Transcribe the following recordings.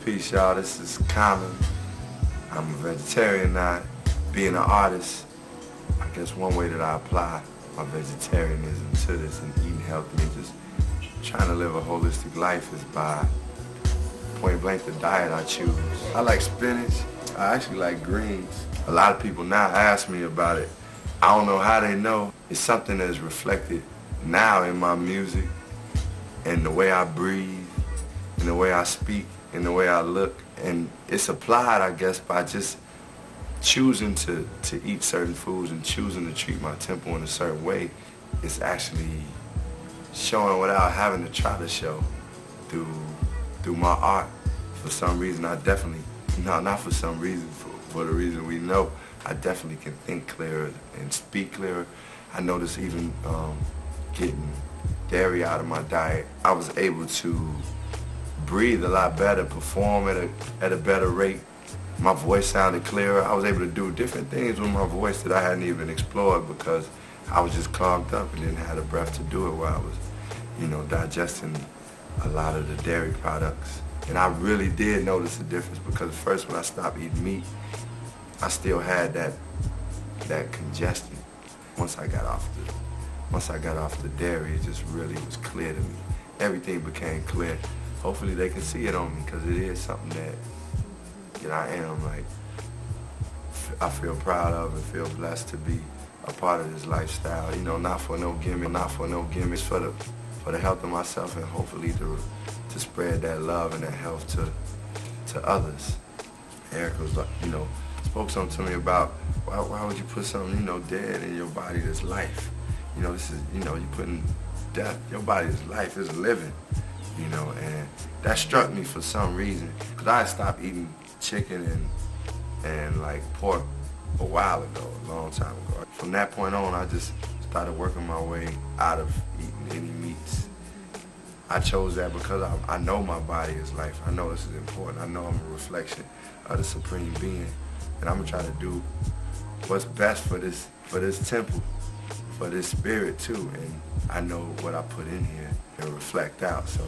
Peace, y'all. This is Common. I'm a vegetarian now. Being an artist, I guess one way that I apply my vegetarianism to this and eating healthy and just trying to live a holistic life is by point blank the diet I choose. I like spinach. I actually like greens. A lot of people now ask me about it. I don't know how they know. It's something that's reflected now in my music and the way I breathe and the way I speak and the way I look. And it's applied, I guess, by just choosing to eat certain foods and choosing to treat my temple in a certain way. It's actually showing without having to try to show through my art. For some reason, I definitely, no, not for some reason, for the reason we know, I definitely can think clearer and speak clearer. I noticed even getting dairy out of my diet, I was able to breathe a lot better, perform at a better rate. My voice sounded clearer. I was able to do different things with my voice that I hadn't even explored because I was just clogged up and didn't have the breath to do it while I was, digesting a lot of the dairy products. And I really did notice a difference because at first when I stopped eating meat, I still had that congestion. Once I got off the dairy, it just really was clear to me. Everything became clear. Hopefully they can see it on me because it is something that I am, like, I feel proud of and feel blessed to be a part of this lifestyle. Not for no gimmick, it's for the health of myself and hopefully to spread that love and that health to others. Erykah was like, spoke something to me about why would you put something, dead in your body that's life? This is, you're putting death, your body is life, is living, and that struck me for some reason. Because I had stopped eating chicken and like pork a while ago, a long time ago. From that point on, I just started working my way out of eating any meats. I chose that because I know my body is life. I know this is important. I know I'm a reflection of the Supreme Being. And I'm gonna try to do what's best for this temple, for this spirit too. And I know what I put in here and reflect out. So,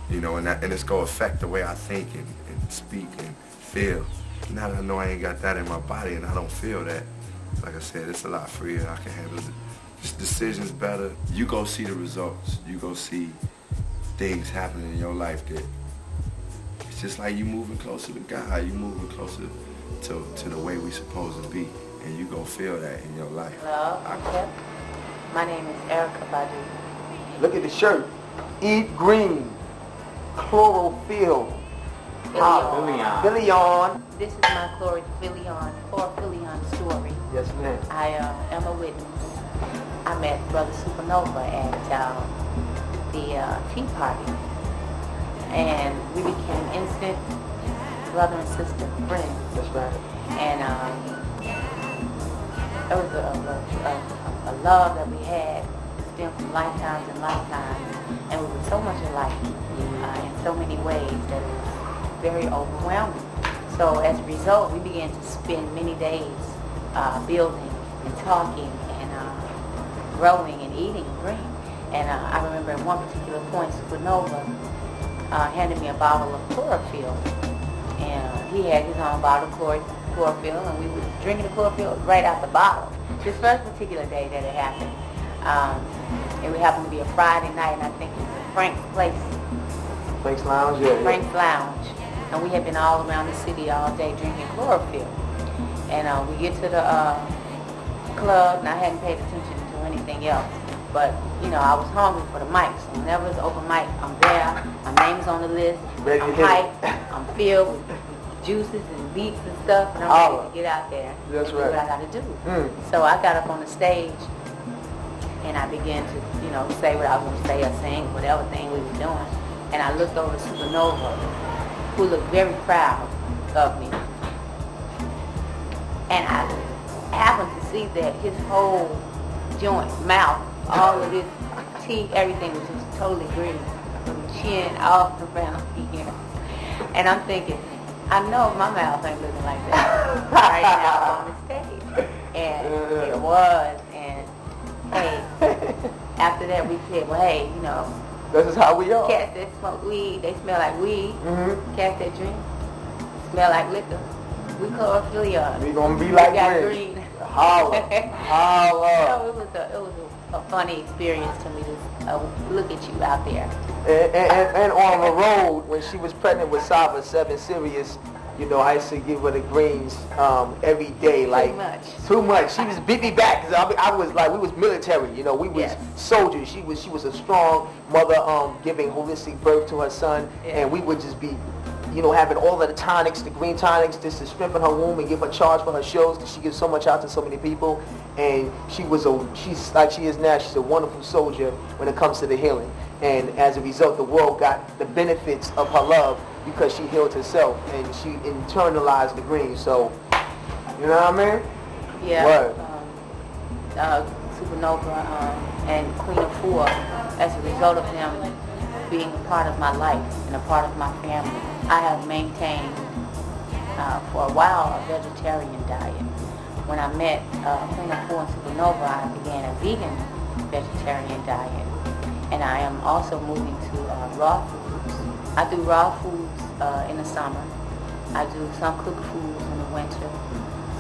and it's gonna affect the way I think and speak and feel. Now that I know I ain't got that in my body and I don't feel that, like I said, it's a lot freer. I can handle just decisions better. You go see the results. You go see things happening in your life that it's just like you moving closer to God. You moving closer to the way we supposed to be, and you gonna feel that in your life. Hello, my name is Erykah Badu. Look at the shirt. Eat green. Chlorophyll. Philion. This is my Philion story. Yes, ma'am. I am a witness. I met Brother Supanova at the tea party, and we became instant brother and sister friends. That's right. And it was a love that we had stemmed from lifetimes and lifetimes, and we were so much alike in so many ways that it was very overwhelming. So as a result, we began to spend many days building and talking and growing and eating green. And I remember at one particular point, Supanova handed me a bottle of chlorophyll. And he had his own bottle of chlorophyll, and we were drinking the chlorophyll right out the bottle. This first particular day that it happened, it would happen to be a Friday night, and I think it was Frank's place. Frank's Lounge, yeah. Frank's Lounge. And we had been all around the city all day drinking chlorophyll. And we get to the club, and I hadn't paid attention to anything else. But, I was hungry for the mic, so whenever it's open mic, I'm there. My name's on the list. Ready I'm to hit hyped. it. I'm filled with juices and beats and stuff, and I'm ready to get out there That's and right. do what I got to do. So I got up on the stage, and I began to, say what I was going to say or sing, whatever thing we were doing. And I looked over Supanova, who looked very proud of me. And I happened to see that his whole joint, mouth, all of his teeth, everything was just totally green, from the chin all around here. And I'm thinking, I know my mouth ain't looking like that right now on the stage. And it was. And hey, after that we said, well, hey, This is how we are. Cats that smoke weed, they smell like weed. Cats that drink smell like liquor. We chlorophyll. We gonna be like green. Holla. So it was a funny experience to me to look at you out there. And on the road, when she was pregnant with Saba 7 Sirius, you know, I used to give her the greens every day. Like too much. She was beat me back because I was like, we was military. You know, we was soldiers. She was a strong mother, giving holistic birth to her son, and we would just be, you know, having all of the tonics, the green tonics, just to strengthen her womb and give her charge for her shows, because she gives so much out to so many people. And she's like she is now. She's a wonderful soldier when it comes to the healing. And as a result, the world got the benefits of her love because she healed herself and she internalized the green. So, you know what I mean? Yeah. Supanova and Queen of Four, as a result of them being a part of my life and a part of my family, I have maintained for a while a vegetarian diet. When I met Queen of Four and Supanova, I began a vegan vegetarian diet. And I am also moving to raw foods. I do raw foods in the summer. I do some cooked foods in the winter,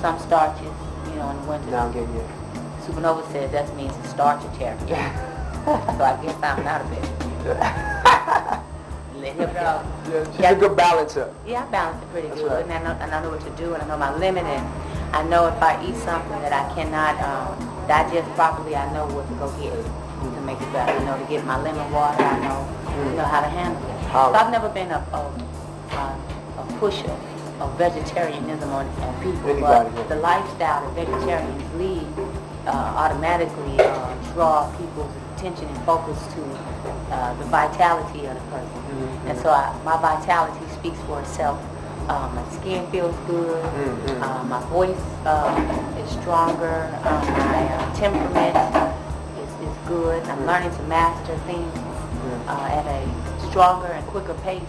some starches, you know, in the winter. Now I'm getting you. Supernova said that means starchitarian. So I guess I'm not a vegetarian. Let him know. She's a good balancer. Yeah, I balance it pretty good. Right. And I know what to do, and I know my limit, and I know if I eat something that I cannot digest properly, I know what to go get to make it better. You know, to get my lemon water, I know how to handle it. So I've never been a pusher of vegetarianism on people, but the lifestyle that vegetarians lead automatically draw people's attention and focus to the vitality of the person. And so my vitality speaks for itself. My skin feels good, my voice is stronger, my temperament is good. I'm learning to master things at a stronger and quicker pace.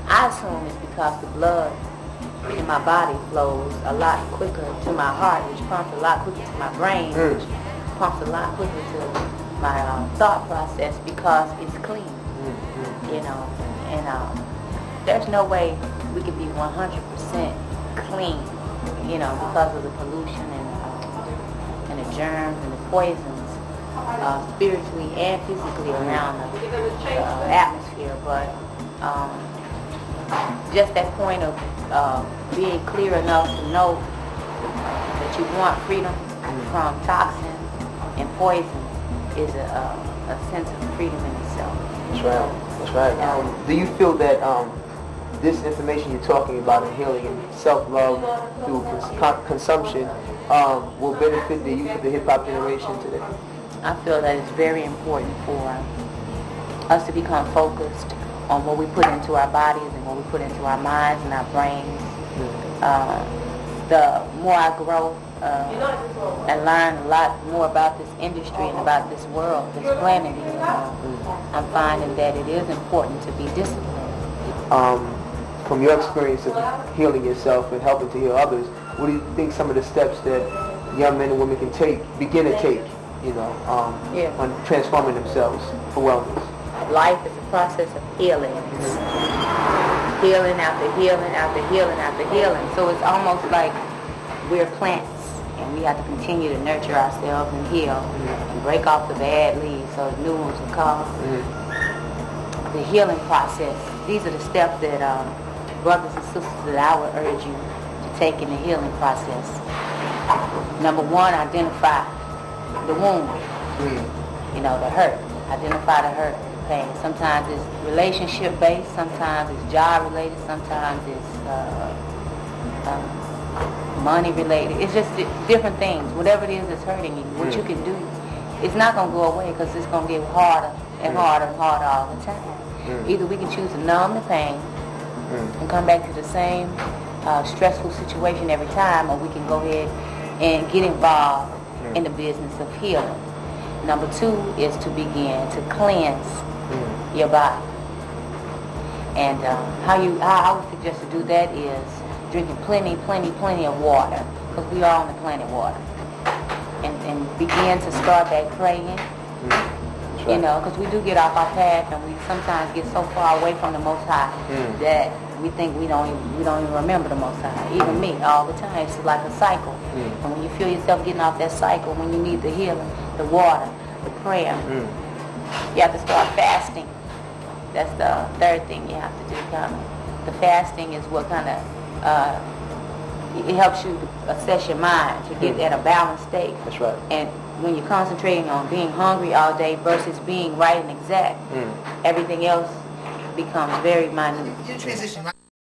I assume it's because the blood in my body flows a lot quicker to my heart, which pumps a lot quicker to my brain, which pumps a lot quicker to my thought process, because it's clean, you know. And there's no way we can be 100% clean, you know, because of the pollution and the germs and the poisons, spiritually and physically around the atmosphere. But just that point of being clear enough to know that you want freedom from toxins and poison is a sense of freedom in itself. That's right. That's right. Do you feel that this information you're talking about in healing and self-love through consumption will benefit the youth of the hip-hop generation today? I feel that it's very important for us to become focused on what we put into our bodies and what we put into our minds and our brains. The more I grow and learn a lot more about this industry and about this world, this planet, I'm finding that it is important to be disciplined. From your experience of healing yourself and helping to heal others, what do you think some of the steps that young men and women can begin to take, you know, on transforming themselves for wellness? Life is a process of healing. Healing after healing after healing after healing. So it's almost like we're plants, and we have to continue to nurture ourselves and heal and break off the bad leaves so the new ones will come. The healing process. These are the steps that brothers and sisters that I would urge you to take in the healing process. Number one, identify the wound. You know, the hurt. Identify the hurt, the pain. Sometimes it's relationship based, sometimes it's job related, sometimes it's money related. It's just different things. Whatever it is that's hurting you, what you can do, it's not going to go away, because it's going to get harder and harder and harder all the time. Either we can choose to numb the pain and come back to the same stressful situation every time, or we can go ahead and get involved in the business of healing. Number two is to begin to cleanse your body. And how I would suggest to do that is drinking plenty of water, because we are on the planet water. And begin to start that praying. That's right. You know, because we do get off our path, and we sometimes get so far away from the Most High that we think we don't even remember the Most High. Even me, all the time. It's like a cycle. And when you feel yourself getting off that cycle, when you need the healing, the water, the prayer, you have to start fasting. That's the third thing you have to do, kind of. The fasting is what kind of, it helps you to assess your mind, to get at a balanced state. That's right. And when you're concentrating on being hungry all day versus being right and exact, everything else becomes very minute. You transition right